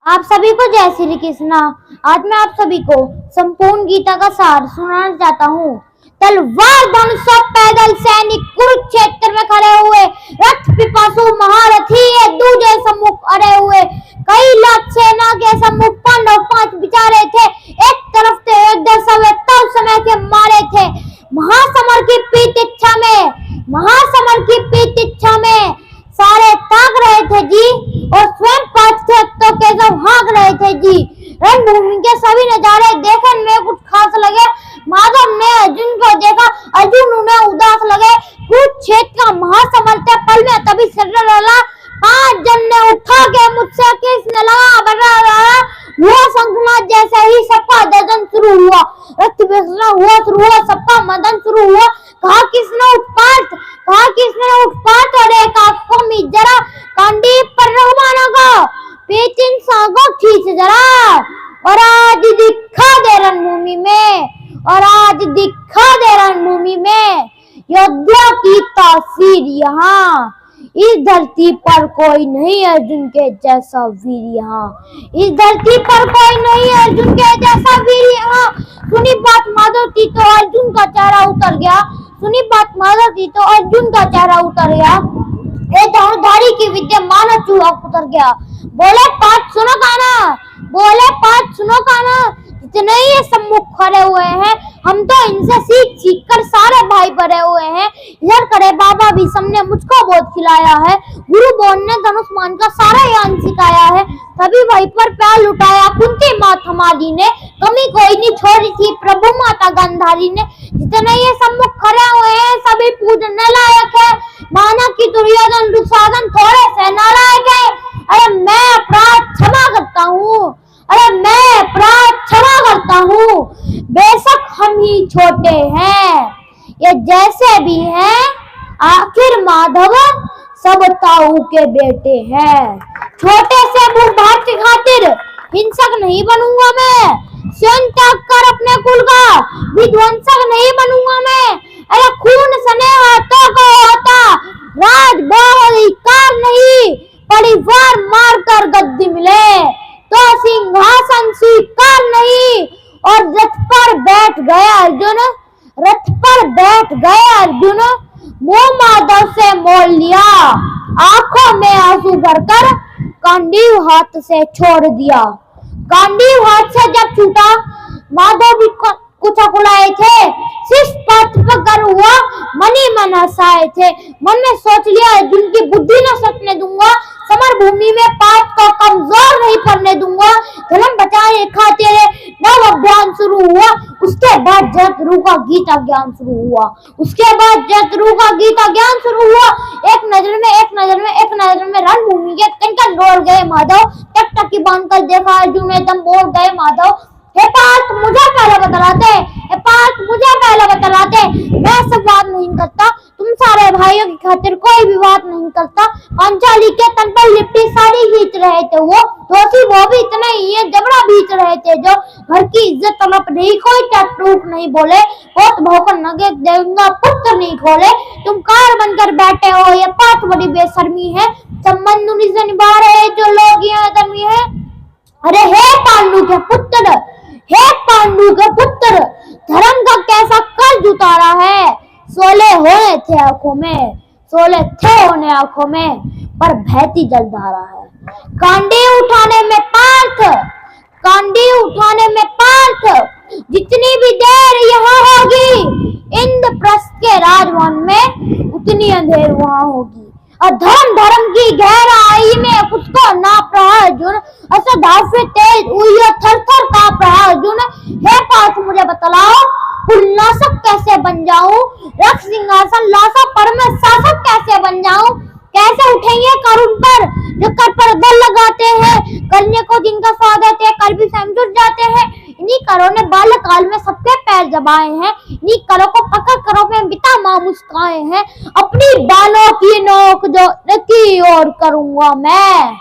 आप सभी को जय श्री कृष्णा। आज मैं आप सभी को संपूर्ण गीता का सार सुनाना चाहता हूँ। तलवार धनुष पैदल सैनिक कुरुक्षेत्र में खड़े हुए, रथ पिपासु महारथी ये दूजे सम्मुख अड़े हुए। कई लाख सेना के सम्मुख पांडव पांच बिचारे थे, एक तरफ थे योद्धा सब तब समय के मारे थे। महासमर की प्रतीक्षा में सारे ताक रहे थे जी, और स्वयं पांच थे तो कैसे भाग रहे थे जी। रणभूमि के सभी नजारे देखने में कुछ खास लगे। माधव ने अर्जुन को देखा, अर्जुन उन्हें उदास लगे। कुरुक्षेत्र का महासमर थे, पल में तभी शरीर लगा। पांच जन ने उठा के मुझसे किसने लगा बड़ा हुआ शंखनाद, जैसे ही सबका दर्शन शुरू हुआ, रक्त हुआ शुरू हुआ, सबका मदन शुरू हुआ। कहा किसने उत्पात और एक आंख को मीच जरा, कांडी पर रघुमाना को पेचिन सांगो खींच जरा। और आज दिखा दे रणभूमि में योद्धा की तासीर यहाँ। इस धरती पर कोई नहीं अर्जुन के जैसा वीर यहाँ। इस धरती पर कोई नहीं अर्जुन के जैसा वीर यहाँ। सुनी बात माधव थी तो अर्जुन का चेहरा उतर गया। ये धनुर्धारी की विद्या मानो चूहा उतर गया। बोले पांच सुनो काना, जितने ये सम्मुख खड़े हुए हैं, हम तो इनसे सीख कर सारे भाई भरे हुए हैं। इधर करे बाबा भी सबने मुझको बहुत खिलाया है। गुरु बोन ने धनुष मान का सारा ज्ञान सिखाया है। सभी भाई पर प्यार लुटाया कुंती माँ हमारी ने, कमी कोई नहीं छोड़ी थी प्रभु माता गांधारी ने। जितने ये सम्मुख खड़े हुए हैं सभी पूजने लायक है। माना कि दुर्योधन दुशासन थोड़े से नालायक है। अरे मैं अपराध क्षमा करता हूँ, बेशक हम ही छोटे हैं, ये जैसे भी हैं, आखिर माधव सब ताऊ के बेटे हैं। छोटे से भूभाग की खातिर हिंसक नहीं बनूंगा मैं, स्वयं त्याग कर अपने कुल का विध्वंसक नहीं बनूंगा मैं। अरे खून सने हाथों को होता राज अधिकार नहीं, परिवार मार कर गद्दी मिले तो सिंहासन स्वीकार नहीं। और रथ पर बैठ गया अर्जुन, मुंह माधव से मोल लिया, आंखों में आंसू भरकर कांडीव हाथ से छोड़ दिया। कांडीव हाथ से जब छूटा माधव भी कुछ अकुलाए थे, शीश पथ पर हुआ मनी मन हंसाए थे। मन में सोच लिया अर्जुन की बुद्धि न सटने दूंगा, समर भूमि में पाप को कमजोर नहीं करने दूंगा। धर्म बचाने खातिर नव अभियान शुरू हुआ। उसके बाद जयद्रथ का गीता ज्ञान शुरू हुआ। एक नजर में रणभूमि के कण दौड़ गए माधव। टकटकी बांधकर देखा अर्जुन ने, दम बोल गए माधव, हे पार्थ मुझे पहले बतलाते, मैं सब बात नहीं करता, तुम सारे भाइयों की खातिर कोई भी बात नहीं करता। पांचाली के तन पर लिपटी साड़ी खींच रहे थे वो भी इतने ही है, जबड़ा बीच रहे थे जो घर की इज्जत तड़प रही, कोई टूक नहीं बोले, बहुत भौंकन नगे देवंगा पुत्र नहीं खोले। तुम कार बनकर बैठे हो, ये पार्थ बड़ी बेशर्मी है, संबंध उन्हीं से निभा रहे जो लोग यहाँ धर्मी है। अरे हे पांडु के पुत्र, धर्म का कैसा कर्ज उतारा है। सोले थे आंखों में, पर बहती जलधारा है। कांडी उठाने में पार्थ, जितनी भी देर यहाँ होगी, इंद्रप्रस्थ के राजभवन में उतनी अंधेर वहाँ होगी। धर्म की गहराई में उसको नाप रहा अर्जुन, असदाव से तेज हुई थर-थर कांप रहा अर्जुन। हे पार्थ मुझे बतलाओ, कुलनाशक कैसे बन जाऊं, रक्त सिंहासन लासा पर मैं शासक कैसे बन जाऊं। कैसे उठेंगे करुण पर जो कर पर दल लगाते हैं, करने को जिनका स्वागत है कर भी सहम जुट जाते हैं। इन्हीं करों ने बाल्यकाल में सबके पैर दबाए हैं, इन्हीं करों को पकड़ करों में पिता माँ मुस्काए हैं। अपनी बालों की नोक जो की ओर करूंगा मैं,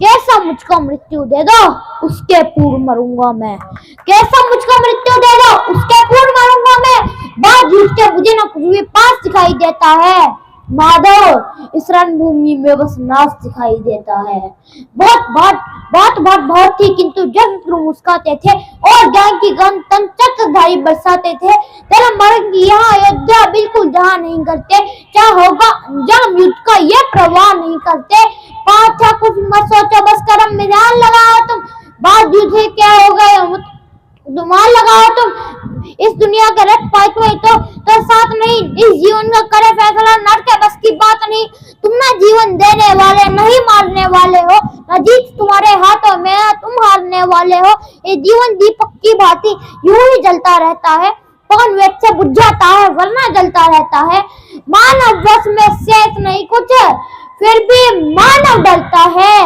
कैसा मुझको मृत्यु दे दो उसके पूर्व मरूंगा मैं। बात झूठ के मुझे न कुछ भी पास दिखाई देता है। माधव इस रणभूमि में बस नाच दिखाई देता है। बहुत थी, किंतु जब विप्र मुस्काते थे और ज्ञान की चक्रधारी बरसाते थे। धर्म मरण की यहाँ अयोध्या बिल्कुल जहाँ नहीं करते, क्या होगा अंजाम युद्ध का ये प्रवाह नहीं करते। पांच कुछ मत सोचो, बस कर्म में ध्यान लगाओ तुम, बात युद्ध है क्या हो गए दुमान लगाओ तुम। इस दुनिया के रथ पाए तो साथ नहीं, इस जीवन का करे फैसला, नर के बस की बात नहीं। तुम ना जीवन देने वाले नहीं मारने वाले हो, ना जीत तुम्हारे हाथों में ना तुम हारने वाले हो। ये जीवन दीपक की भांति यूं ही जलता रहता है, कौन वेद से बुझ जाता है वरना जलता रहता है। मानव वश में शेष नहीं कुछ, फिर भी मानव डरता है।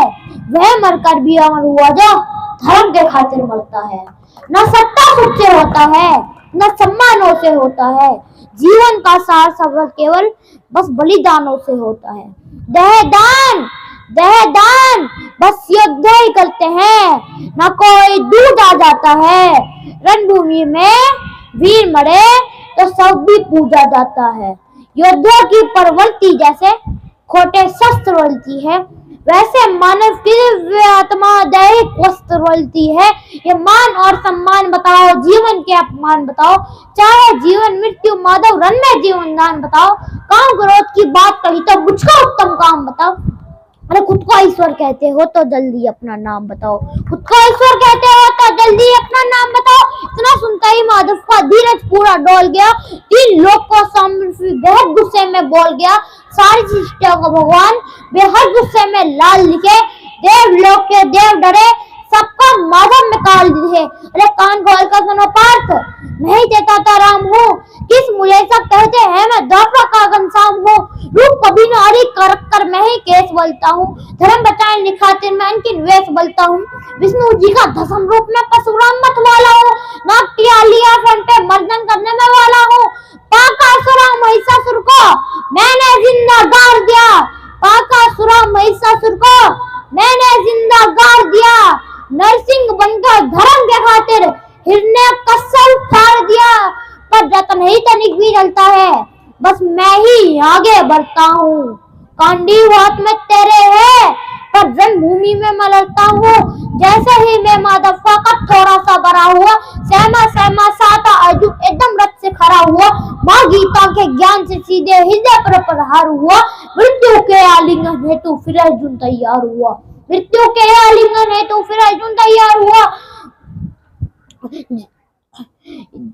वह मरकर भी अमर हुआ जो धर्म के खातिर मरता है। न सत्ता सुख से होता है, न सम्मानों से होता है, जीवन का सार सफल केवल बस बलिदानों से होता है। दहदान बस योद्धा ही करते हैं, न कोई दूध आ जाता है। रणभूमि में वीर मरे तो सब भी पूजा जाता है। योद्धा की प्रवृत्ति जैसे खोटे शस्त्र वलती है, वैसे मानव की दिव्य आत्मा दैहिक वस्त्र वलती है। ये मान और सम्मान बताओ, जीवन के अपमान बताओ, चाहे जीवन मृत्यु माधव रन में जीवन दान बताओ। काम क्रोध की बात कही तो मुझको उत्तम काम बताओ। अरे खुद को ईश्वर कहते हो तो जल्दी अपना नाम बताओ, खुद को ईश्वर कहते हो तो जल्दी अपना नाम बताओ। इतना सुनता ही माधव का धीरज पूरा डोल गया, 3 लोग को बेहद गुस्से में बोल गया। सारी सृष्टियों को भगवान बेहद गुस्से में लाल लिखे, देव लोग के देव डरे, सबको माधव में काल दिए। अरे कान खोल कर सुनो पार्थ, मैं ही देता राम हूँ, किस मुझे सब कहते हैं मैं द्वापर का घनश्याम हूँ। रूप कभी नारी कर मैं ही केस बोलता हूँ, धर्म बचाने खातिर मैं अंकिन वेश बोलता हूँ। विष्णु जी का दसम रूप में परशुराम मत वाला हूँ, नाट्या लिया फन पे मर्दन करने में वाला हूँ। पाकासुरा महिषासुर को मैंने जिंदा गाड़ दिया, पाकासुरा महिषासुर को मैंने जिंदा गाड़ दिया। नरसिंह बनकर धर्म के खातिर हिरण्यकश्यप फाड़ दिया, पर रतन ही तनिक भी जलता है, बस मैं ही आगे बढ़ता हूँ। कांडीव हाथ में तेरे है, पर रणभूमि में मैं लड़ता हूँ। जैसे ही मैं माधव का थोड़ा सा बड़ा हुआ, सहमा साता अर्जुन एकदम रथ से खड़ा हुआ। माँ गीता के ज्ञान से सीधे हृदय पर प्रहार हुआ। मृत्यु के आलिंगन हेतु फिर अर्जुन तैयार हुआ, मृत्यु के आलिंगन हेतु फिर अर्जुन तैयार हुआ।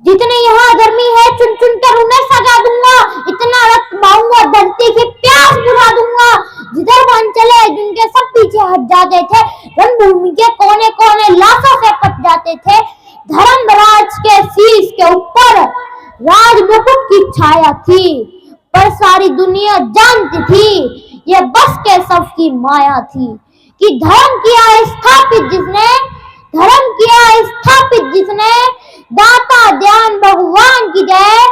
जितने यहाँ धर्मी है चुन चुन कर उन्हें सजा दूंगा, इतना रक्त बहाऊंगा धरती की प्यास बुझा दूंगा। जिधर मन चले जिनके सब पीछे हट जाते थे, रणभूमि के कोने कोने लाशों से कट जाते थे। धर्मराज के शीश के ऊपर राज मुकुट की छाया थी, पर सारी दुनिया जानती थी ये बस के सब की माया थी। कि धर्म किया स्थापित जिसने, दाता ध्यान भगवान की जय।